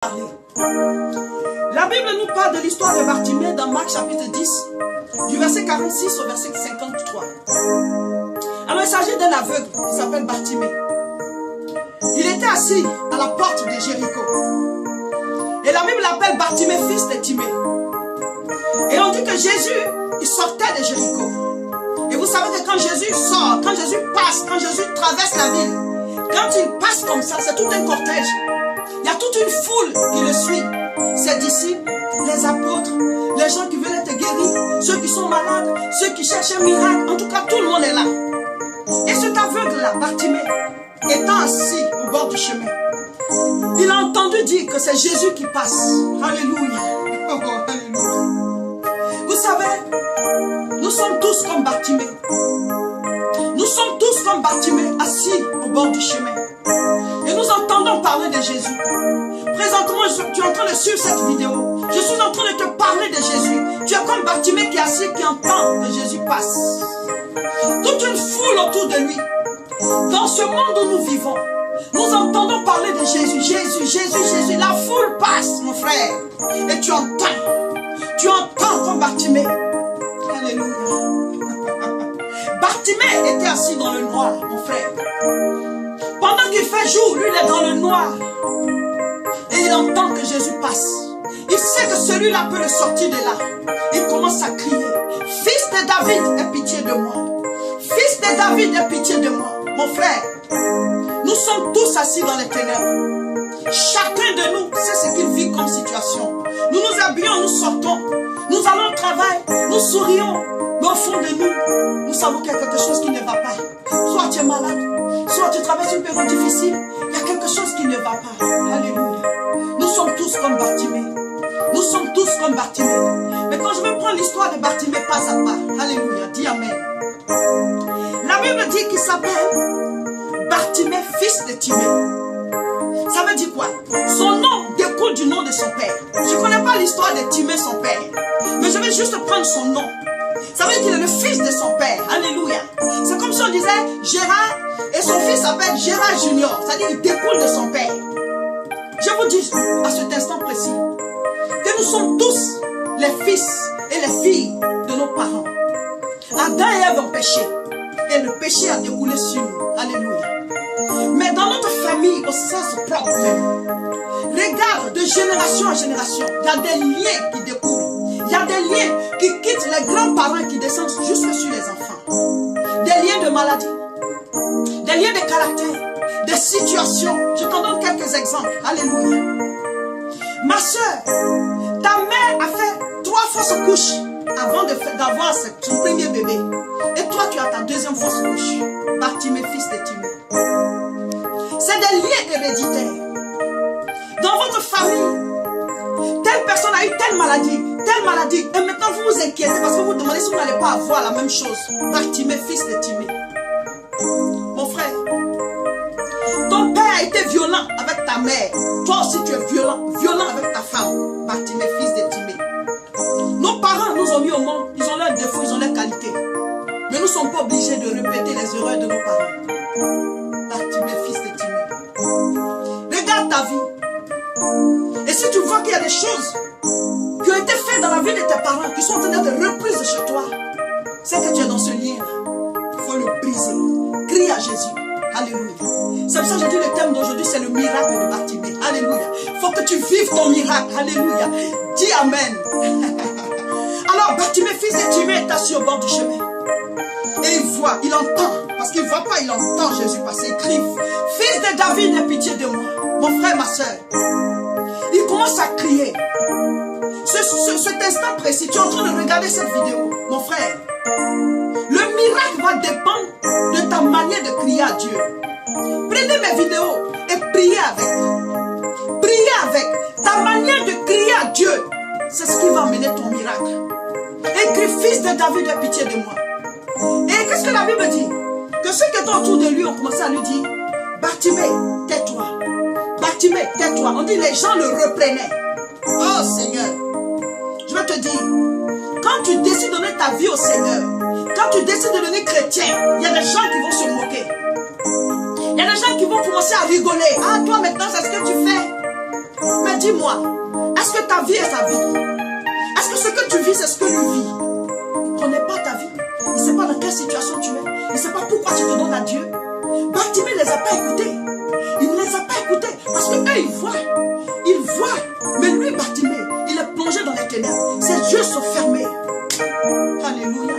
parler. La Bible nous parle de l'histoire de Bartimée dans Marc chapitre 10, du verset 46 au verset 53. Alors il s'agit d'un aveugle qui s'appelle Bartimée. Il était assis à la porte de Jéricho. Et la Bible l'appelle Bartimée, fils de Timée. Et on dit que Jésus, il sortait de Jéricho. Et vous savez que quand Jésus sort, quand Jésus passe, quand Jésus traverse la ville, quand il passe comme ça, c'est tout un cortège. Il y a toute une foule qui le suit. Ses disciples, les apôtres, les gens qui veulent être guéris, ceux qui sont malades, ceux qui cherchent un miracle. En tout cas, tout le monde est là. Et cet aveugle-là, Bartimée, étant assis au bord du chemin, il a entendu dire que c'est Jésus qui passe. Alléluia. Oh, alléluia. Vous savez, nous sommes tous comme Bartimée. Nous sommes tous comme Bartimée, assis au bord du chemin. Et nous entendons parler de Jésus. Présentement, tu es en train de suivre cette vidéo. Je suis en train de te parler de Jésus. Tu es comme Bartimée qui est assis, qui entend que Jésus passe. Toute une foule autour de lui. Dans ce monde où nous vivons, nous entendons parler de Jésus. Jésus, Jésus, Jésus. La foule passe, mon frère. Et tu entends. Tu entends comme Bartimée. Alléluia. Bartimée était assis dans le noir, mon frère. Pendant qu'il fait jour, lui, il est dans le noir. Et il entend que Jésus passe. Il sait que celui-là peut le sortir de là. Il commence à crier. Fils de David, aie pitié de moi. Fils de David, aie pitié de moi. Mon frère, nous sommes tous assis dans les ténèbres. Chacun de nous sait ce qu'il vit comme situation. Nous nous habillons, nous sortons. Nous allons au travail, nous sourions. Mais au fond de nous, nous savons qu'il y a quelque chose qui ne va pas. Soit tu es malade, soit tu traverses une période difficile. Il y a quelque chose qui ne va pas. Alléluia. Nous sommes tous comme Bartimée. Nous sommes tous comme Bartimée. Mais quand je vais prendre l'histoire de Bartimée pas à pas, alléluia, dis amen. La Bible dit qu'il s'appelle Bartimée, fils de Timée. Ça veut dire quoi? Son nom découle du nom de son père. Je ne connais pas l'histoire de Timée, son père. Mais je vais juste prendre son nom. Ça veut dire qu'il est le fils de son père. Alléluia. C'est comme si on disait Gérard et son fils s'appelle Gérard Junior. C'est-à-dire qu'il découle de son père. Je vous dis à cet instant précis que nous sommes tous les fils et les filles de nos parents. Adam et Ève ont péché. Et le péché a découlé sur nous. Alléluia. Mais dans notre famille, au sens propre même, regarde de génération en génération, il y a des liens qui découlent. Il y a des liens qui quittent les grands-parents qui descendent jusque sur les enfants. Des liens de maladie, des liens de caractère, des situations. Je t'en donne quelques exemples. Alléluia. Ma soeur, ta mère a fait 3 fausses couches avant d'avoir son premier bébé. Et toi, tu as ta deuxième fausse couche. Bartimée, fils de Timée. C'est des liens héréditaires. Dans votre famille, telle personne a eu telle maladie. Et maintenant vous vous inquiétez parce que vous demandez si vous n'allez pas avoir la même chose. Bartimée, fils de Timée. Mon frère, ton père a été violent avec ta mère. Toi aussi tu es violent avec ta femme. Bartimée, fils de Timée. Nos parents nous ont mis au monde. Ils ont leurs défauts, ils ont leurs qualités. Mais nous ne sommes pas obligés de répéter les erreurs de nos parents. Bartimée, fils de Timée. Regarde ta vie. Et si tu vois qu'il y a des choses qui ont été faites dans la vie de tes parents, qui sont en train d'être reprises chez toi, c'est que tu es dans ce lien. Il faut le briser. Crie à Jésus. Alléluia. C'est pour ça que je dis le thème d'aujourd'hui, c'est le miracle de Bartimée. Alléluia. Il faut que tu vives ton miracle. Alléluia. Dis Amen. Alors, Bartimée, fils de Timée, est assis au bord du chemin. Et il voit, il entend. Parce qu'il ne voit pas, il entend Jésus passer. Il crie. Fils de David, aie pitié de moi. Mon frère, ma soeur. Il commence à crier. Cet instant précis, tu es en train de regarder cette vidéo, mon frère. Le miracle va dépendre de ta manière de crier à Dieu. Prenez mes vidéos et priez avec. Priez avec. Ta manière de crier à Dieu, c'est ce qui va amener ton miracle. Écris, fils de David, aie pitié de moi. Et qu'est-ce que la Bible dit? Que ceux qui étaient autour de lui ont commencé à lui dire, Bartimée, tais-toi. Bartimée, tais-toi. On dit les gens le reprenaient. Oh Seigneur, je vais te dire, quand tu décides de donner ta vie au Seigneur, quand tu décides de devenir chrétien, il y a des gens qui vont se moquer. Il y a des gens qui vont commencer à rigoler. Ah, toi maintenant, c'est ce que tu fais. Mais dis-moi, est-ce que ta vie est sa vie? Est-ce que ce que tu vis, c'est ce que lui vit? Il ne connaît pas ta vie. Il ne sait pas dans quelle situation tu es. Il ne sait pas pourquoi tu te donnes à Dieu. Bartimée ne les a pas écoutés. Il ne les a pas écoutés. Parce qu'eux, ils voient. Ils voient. Mais lui, Bartimée, il est plongé dans les ténèbres. Ses yeux sont fermés. Alléluia.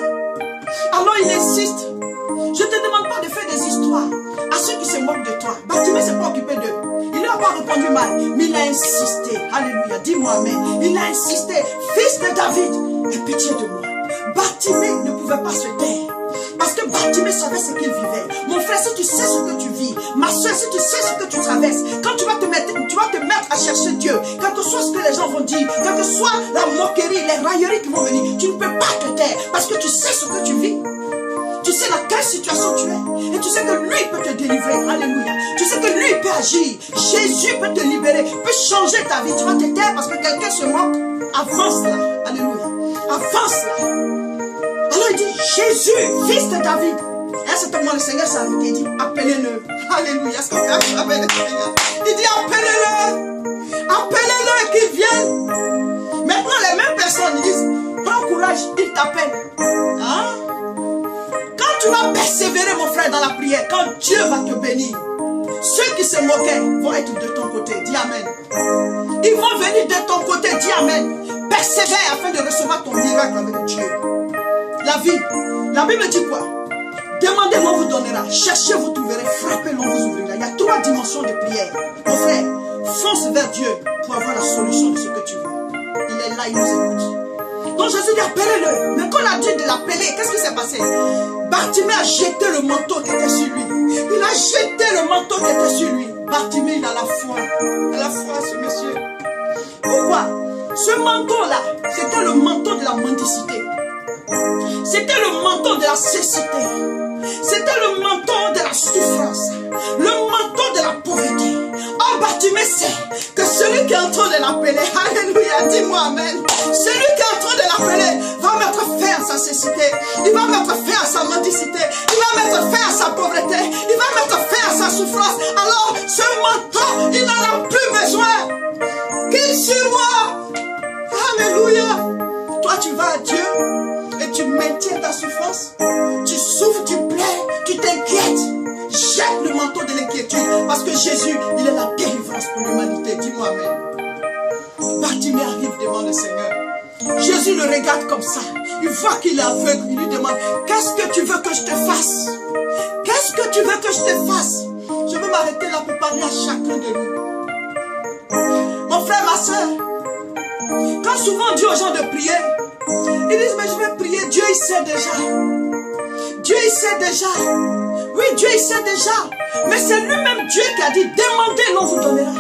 Alors il insiste. Je ne te demande pas de faire des histoires à ceux qui se moquent de toi. Bartimée ne s'est pas occupé d'eux. Il n'a pas répondu mal, mais il a insisté. Alléluia, dis-moi amen. Il a insisté. Fils de David, aie pitié de moi. Bartimée ne pouvait pas se taire. Parce que Bartimée savait ce qu'il vivait. Mon frère, si tu sais ce que tu vis, ma soeur, si tu sais ce que tu traverses, quand tu vas te mettre à chercher Dieu, quel que soit ce que les gens vont dire, quelle que soit la moquerie, les railleries qui vont venir, tu ne peux pas te taire. Parce que tu sais ce que tu vis. Tu sais dans quelle situation tu es. Et tu sais que lui peut te délivrer. Alléluia. Tu sais que lui peut agir. Jésus peut te libérer. Peut changer ta vie. Tu vas te taire parce que quelqu'un se moque. Avance là. Alléluia. Avance là. Alors il dit, Jésus, fils de David. Et à ce moment, le Seigneur s'est arrêté. Il dit, appelez-le. Alléluia. Est-ce que tu appelles le Seigneur? Il dit, appelez-le. Appelez-le et qu'il vienne. Maintenant, les mêmes personnes disent, prends courage, il t'appelle. Hein? Tu vas persévérer, mon frère, dans la prière. Quand Dieu va te bénir, ceux qui se moquaient vont être de ton côté. Dis Amen. Ils vont venir de ton côté. Dis Amen. Persévère afin de recevoir ton miracle avec Dieu. La vie. La Bible dit quoi? Demandez, l'on vous donnera. Cherchez, vous trouverez. Frappez, l'on vous ouvrira. Il y a 3 dimensions de prière. Mon frère, fonce vers Dieu pour avoir la solution de ce que tu veux. Il est là, il nous écoute. Donc Jésus dit, appelez-le. Mais quand on a dit de l'appeler, qu'est-ce qui s'est passé? Bartimée a jeté le manteau qui était sur lui. Il a jeté le manteau qui était sur lui. Bartimée, il a la foi. Il a la foi, ce monsieur. Pourquoi? Ce manteau-là, c'était le manteau de la mendicité. C'était le manteau de la cécité. C'était le manteau de la souffrance. Le manteau de la pauvreté. Oh, Bartimée sait que celui qui est en train de l'appeler, alléluia, dis-moi amen. Celui qui est en train de l'appeler va mettre fin à sa cécité. Il va mettre fin à sa mendicité. Il va mettre fin à sa pauvreté. Il va mettre fin à sa souffrance. Alors, ce manteau, il n'en a plus besoin. Qu'il sur moi. Alléluia. Toi, tu vas à Dieu et tu maintiens ta souffrance. Tu souffres, tu plais, tu t'inquiètes. Jette le manteau de l'inquiétude. Parce que Jésus, il est la délivrance pour l'humanité. Dis-moi amen. Bartimée arrive devant le Seigneur. Jésus le regarde comme ça. Il voit qu'il est aveugle. Il lui demande, qu'est-ce que tu veux que je te fasse? Qu'est-ce que tu veux que je te fasse? Je veux m'arrêter là pour parler à chacun de nous. Mon frère, ma soeur, quand souvent on dit aux gens de prier, ils disent, mais je vais prier. Dieu, il sait déjà. Dieu, il sait déjà. Oui, Dieu, il sait déjà. Mais c'est lui-même Dieu qui a dit, demandez, l'on vous donnera.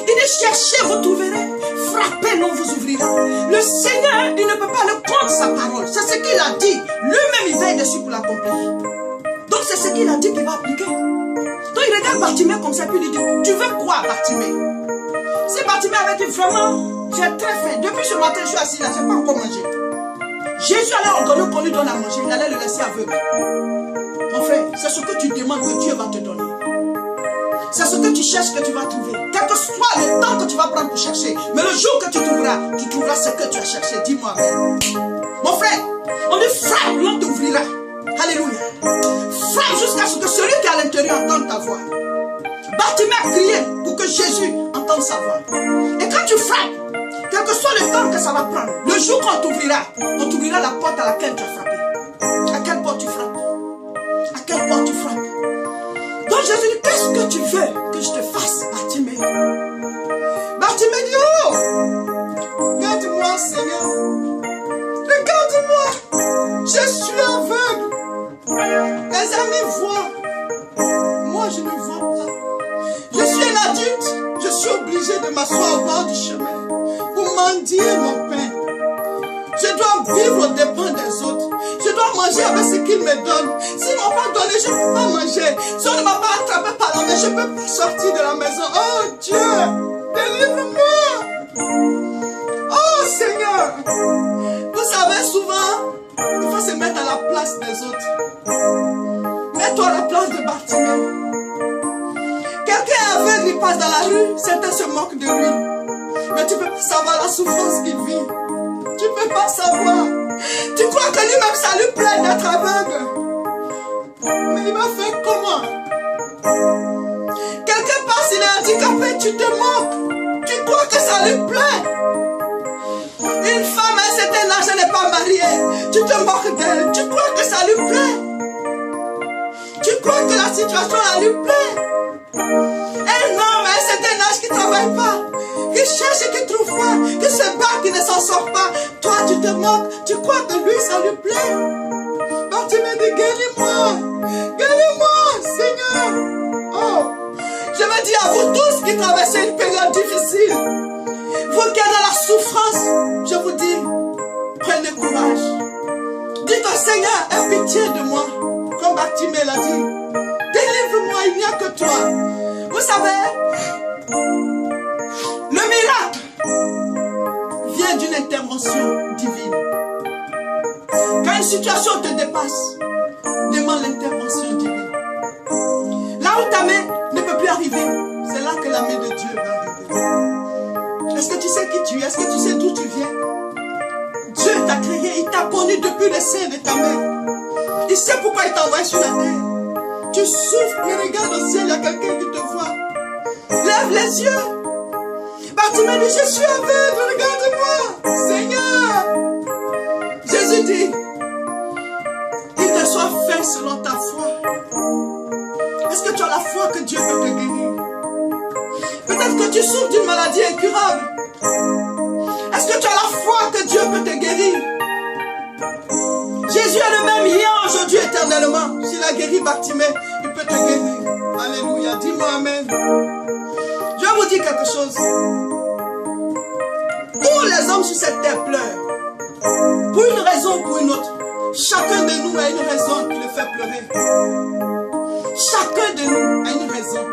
Il dit, cherchez, vous trouverez. Frappez, l'on vous ouvrira. Le Seigneur, il ne peut pas le contre sa parole. C'est ce qu'il a dit. Lui-même, il veille dessus pour l'accomplir. Donc, c'est ce qu'il a dit qu'il va appliquer. Donc, il regarde Bartimée comme ça, puis il dit, tu veux quoi, Bartimée? Si Bartimée avait dit, vraiment, j'ai très faim. Depuis ce matin, je suis assis là, je n'ai pas encore mangé. Jésus allait ordonner qu'on lui donne à manger. Il allait le laisser aveugle. Mon frère, c'est ce que tu demandes que Dieu va te donner. C'est ce que tu cherches que tu vas trouver. Quel que soit le temps que tu vas prendre pour chercher. Mais le jour que tu trouveras ce que tu as cherché. Dis-moi amen. Mon frère, on dit frappe, l'on t'ouvrira. Alléluia. Frappe jusqu'à ce que celui qui est à l'intérieur entende ta voix. Bartimée a crié pour que Jésus entende sa voix. Et quand tu frappes, quel que soit le temps que ça va prendre, le jour qu'on t'ouvrira la porte à laquelle tu as frappé. À quelle porte tu frappes? À quelle porte tu frappes? Donc Jésus dit, qu'est-ce que tu veux que je te fasse, Bartimée? Bartimée dit, oh, regarde-moi, Seigneur. Regarde-moi. Je suis aveugle. Les amis voient. Moi, je ne vois pas. Je suis un adulte. Je suis obligé de m'asseoir au bord du chemin pour mendier mon pain. Je dois vivre aux dépens des autres. Je dois manger avec ce qu'ils me donnent. S'ils ne m'ont pas donné, je ne peux pas manger. Si on ne m'a pas attrapé par la main, je ne peux pas sortir de la maison. Oh Dieu, délivre-moi. Oh Seigneur. Vous savez, souvent, il faut se mettre à la place des autres. Mets-toi à la place de Bartimée. Quelqu'un est aveugle, passe dans la rue, certains se moquent de lui. Mais tu ne peux pas savoir la souffrance qu'il vit. Tu ne peux pas savoir. Tu crois que lui-même, ça lui plaît d'être aveugle. Mais il va faire comment? Quelqu'un passe, il est handicapé, tu te moques. Tu crois que ça lui plaît? Une femme à un certain âge, elle n'est pas mariée. Tu te moques d'elle. Tu crois que ça lui plaît? Tu crois que la situation, elle lui plaît? Un homme à un certain âge qui ne travaille pas, qui cherche et qui ne trouve pas, qui se bat, qui ne s'en sort pas. Toi, tu te moques. Tu crois que lui, ça lui plaît? Bartimée dit, guéris-moi. Guéris-moi, Seigneur. Oh, je me dis à vous tous qui traversez une période difficile, vous qui êtes dans la souffrance, je vous dis, prenez courage. Dites au Seigneur, aie pitié de moi. Comme Bartimée l'a dit, délivre-moi, il n'y a que toi. Vous savez, le miracle vient d'une intervention divine. Quand une situation te dépasse, demande l'intervention divine. Là où ta main ne peut plus arriver, c'est là que la main de Dieu va arriver. Est-ce que tu sais qui tu es? Est-ce que tu sais d'où tu viens? Dieu t'a créé, il t'a connu depuis le sein de ta mère. Il sait pourquoi il t'a envoyé sur la terre. Tu souffres, mais regarde au ciel, il y a quelqu'un qui te voit. Lève les yeux. Bartimée dit, je suis aveugle, regarde-moi. Seigneur. Jésus dit, qu'il te soit fait selon ta foi. Est-ce que tu as la foi que Dieu peut te guérir? Peut-être que tu souffres d'une maladie incurable. Est-ce que tu as la foi que Dieu peut te guérir? Jésus est le même hier, aujourd'hui, éternellement. S'il a guéri Bartimée, il peut te guérir. Alléluia. Dis-moi amen. Je vais vous dire quelque chose. Où les hommes sur cette terre pleurent, pour une raison ou pour une autre, chacun de nous a une raison qui le fait pleurer. Chacun de nous a une raison.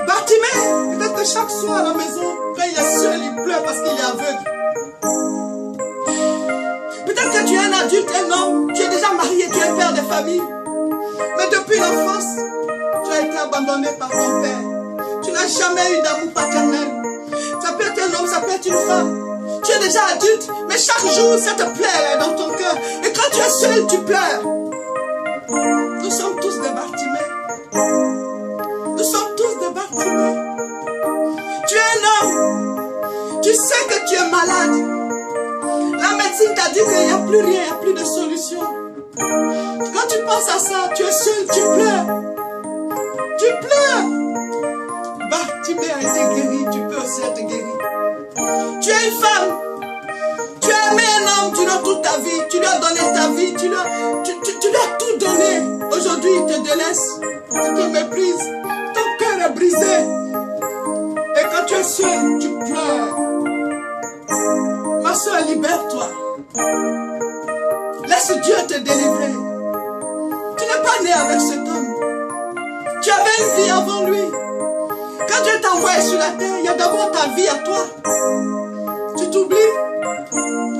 Bartimée, peut-être que chaque soir à la maison, quand il est seul, il pleure parce qu'il est aveugle. Peut-être que tu es un adulte, un homme, tu es déjà marié, tu es père de famille. Mais depuis l'enfance, tu as été abandonné par ton père. Tu n'as jamais eu d'amour paternel. Ça peut être un homme, ça peut être une femme. Tu es déjà adulte, mais chaque jour, ça te plaît dans ton cœur. Et quand tu es seul, tu pleures. Nous sommes tous des Bartimée. Nous sommes tous des Bartimée. Tu es un homme. Tu sais que tu es malade. La médecine t'a dit qu'il n'y a plus rien, il n'y a plus de solution. Quand tu penses à ça, tu es seul, tu pleures. Tu pleures. Bartimée a été guéri, tu peux aussi être guéri. Tu es une femme. Tu as aimé un homme durant toute ta vie. Tu lui as donné ta vie. Tu lui as tout donné. Aujourd'hui, il te délaisse. Il te méprise. Ton cœur est brisé. Et quand tu es seul, tu pleures. Ma soeur, libère-toi. Laisse Dieu te délivrer. Tu n'es pas né avec cet homme. Tu avais une vie avant lui. Quand Dieu t'a envoyé sur la terre, il y a d'abord ta vie à toi. Tu t'oublies.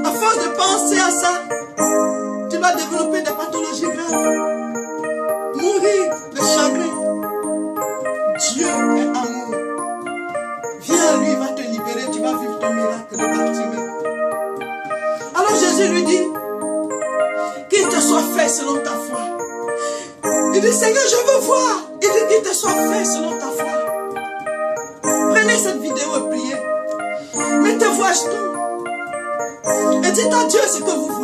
À force de penser à ça, tu vas développer des pathologies graves. Mourir de chagrin. Dieu est amour. Viens, lui va te libérer. Tu vas vivre ton miracle de Bartimée. Alors Jésus lui dit, qu'il te soit fait selon ta foi. Il dit, Seigneur, je veux voir. Il dit, qu'il te soit fait selon ta foi. Prenez cette vidéo et priez. Mettez-vous à genoux. Et dites à Dieu ce que vous voulez.